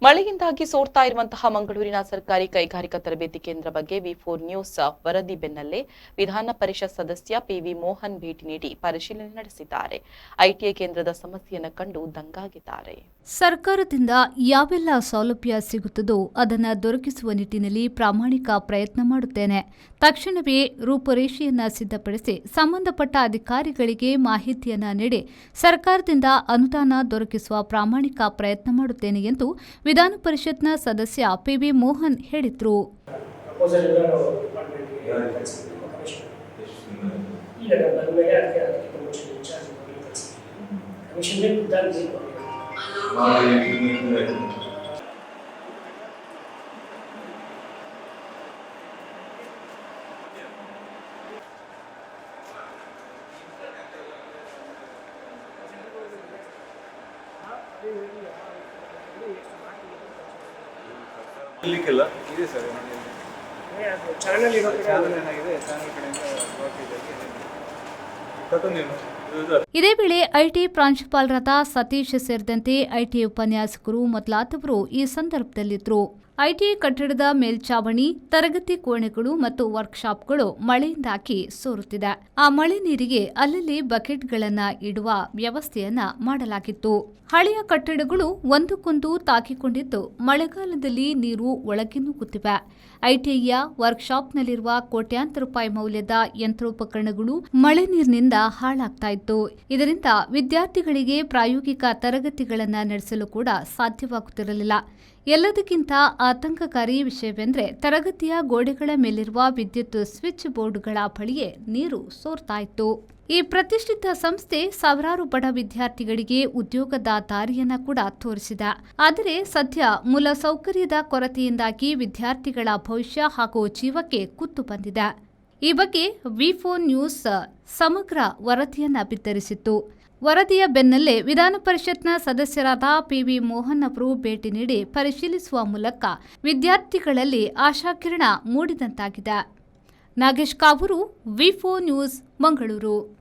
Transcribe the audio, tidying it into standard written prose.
ಮಳೆಯಿಂದಾಗಿ ಸೋರ್ತಾ ಇರುವಂತಹ ಮಂಗಳೂರಿನ ಸರ್ಕಾರಿ ಕೈಗಾರಿಕಾ ತರಬೇತಿ ಕೇಂದ್ರ ಬಗ್ಗೆ ವಿ4 ನ್ಯೂಸ್ ವರದಿ ಬೆನ್ನಲ್ಲೇ ವಿಧಾನ ಪರಿಷತ್ ಸದಸ್ಯ ಪಿವಿ ಮೋಹನ್ ಭೇಟಿ ನೀಡಿ ಪರಿಶೀಲನೆ ನಡೆಸಿದ್ದಾರೆ. ಐಟಿಐ ಕೇಂದ್ರದ ಸಮಸ್ಯೆಯನ್ನು ಕಂಡು ದಂಗಾಗಿದ್ದಾರೆ. ಸರ್ಕಾರದಿಂದ ಯಾವೆಲ್ಲ ಸೌಲಭ್ಯ ಸಿಗುತ್ತದೋ ಅದನ್ನು ದೊರಕಿಸುವ ನಿಟ್ಟಿನಲ್ಲಿ ಪ್ರಾಮಾಣಿಕ ಪ್ರಯತ್ನ ಮಾಡುತ್ತೇನೆ. ತಕ್ಷಣವೇ ರೂಪುರೇಷೆಯನ್ನ ಸಿದ್ಧಪಡಿಸಿ ಸಂಬಂಧಪಟ್ಟ ಅಧಿಕಾರಿಗಳಿಗೆ ಮಾಹಿತಿಯನ್ನ ನೀಡಿ ಸರ್ಕಾರದಿಂದ ಅನುದಾನ ದೊರಕಿಸುವ ಪ್ರಾಮಾಣಿಕ ಪ್ರಯತ್ನ ಮಾಡುತ್ತೇನೆ ಎಂದು ವಿಧಾನ ಪರಿಷತ್ನ ಸದಸ್ಯ ಪಿವಿ ಮೋಹನ್ ಹೇಳಿದರು. ಇಲ್ಲಿಕ್ಕೆಲ್ಲ ಇದೆ ಸರ್, ಚಾನಲ್ ಏನಾಗಿದೆ, ಚಾನಲ್ ಕಡೆಯಿಂದ ಇದೇ ವೇಳೆ ಐಟಿ ಪ್ರಾಂಶುಪಾಲರಾದ ಸತೀಶ್ ಸೇರಿದಂತೆ ಐಟಿ ಉಪನ್ಯಾಸಕರು ಮೊದಲಾದವರು ಈ ಸಂದರ್ಭದಲ್ಲಿದ್ದರು. ಐಟಿಐ ಕಟ್ಟಡದ ಮೇಲ್ಚಾವಣಿ, ತರಗತಿ ಕೋಣೆಗಳು ಮತ್ತು ವರ್ಕ್ಶಾಪ್ಗಳು ಮಳೆಯಿಂದಾಗಿ ಸೋರುತ್ತಿದೆ. ಆ ಮಳೆ ನೀರಿಗೆ ಅಲ್ಲಲ್ಲಿ ಬಕೆಟ್ಗಳನ್ನು ಇಡುವ ವ್ಯವಸ್ಥೆಯನ್ನ ಮಾಡಲಾಗಿತ್ತು. ಹಳೆಯ ಕಟ್ಟಡಗಳು ಒಂದಕ್ಕೊಂದು ತಾಕಿಕೊಂಡಿದ್ದು ಮಳೆಗಾಲದಲ್ಲಿ ನೀರು ಒಳಗೆ ನುಗ್ಗುತ್ತಿವೆ. ಐಟಿಐಯ ವರ್ಕ್ಶಾಪ್ನಲ್ಲಿರುವ ಕೋಟ್ಯಾಂತರ ರೂಪಾಯಿ ಮೌಲ್ಯದ ಯಂತ್ರೋಪಕರಣಗಳು ಮಳೆ ನೀರಿನಿಂದ ಹಾಳಾಗ್ತಾ ಇತ್ತು. ಇದರಿಂದ ವಿದ್ಯಾರ್ಥಿಗಳಿಗೆ ಪ್ರಾಯೋಗಿಕ ತರಗತಿಗಳನ್ನು ನಡೆಸಲು ಕೂಡ ಸಾಧ್ಯವಾಗುತ್ತಿರಲಿಲ್ಲ. ಎಲ್ಲದಕ್ಕಿಂತ ಆತಂಕಕಾರಿ ವಿಷಯವೆಂದರೆ ತರಗತಿಯ ಗೋಡೆಗಳ ಮೇಲಿರುವ ವಿದ್ಯುತ್ ಸ್ವಿಚ್ ಬೋರ್ಡ್ಗಳ ಬಳಿಯೇ ನೀರು ಸೋರ್ತಾ ಇತ್ತು. ಈ ಪ್ರತಿಷ್ಠಿತ ಸಂಸ್ಥೆ ಸಾವಿರಾರು ಬಡ ವಿದ್ಯಾರ್ಥಿಗಳಿಗೆ ಉದ್ಯೋಗದ ದಾರಿಯನ್ನ ಕೂಡ ತೋರಿಸಿದೆ. ಆದರೆ ಸದ್ಯ ಮೂಲಸೌಕರ್ಯದ ಕೊರತೆಯಿಂದಾಗಿ ವಿದ್ಯಾರ್ಥಿಗಳ ಭವಿಷ್ಯ ಹಾಗೂ ಜೀವಕ್ಕೆ ಕುತ್ತು ಬಂದಿದೆ. ಈ ಬಗ್ಗೆ ವಿ4 ನ್ಯೂಸ್ ಸಮಗ್ರ ವರದಿಯನ್ನ ಬಿತ್ತರಿಸಿತ್ತು. ವರದಿಯ ಬೆನ್ನಲ್ಲೇ ವಿಧಾನ ಪರಿಷತ್ನ ಸದಸ್ಯರಾದ ಪಿವಿ ಮೋಹನ್ ಅವರು ಭೇಟಿ ನೀಡಿ ಪರಿಶೀಲಿಸುವ ಮೂಲಕ ವಿದ್ಯಾರ್ಥಿಗಳಲ್ಲಿ ಆಶಾಕಿರಣ ಮೂಡಿದಂತಾಗಿದೆ. ನಾಗೇಶ್ ಕಾವೂರು, ವಿ4 ನ್ಯೂಸ್, ಮಂಗಳೂರು.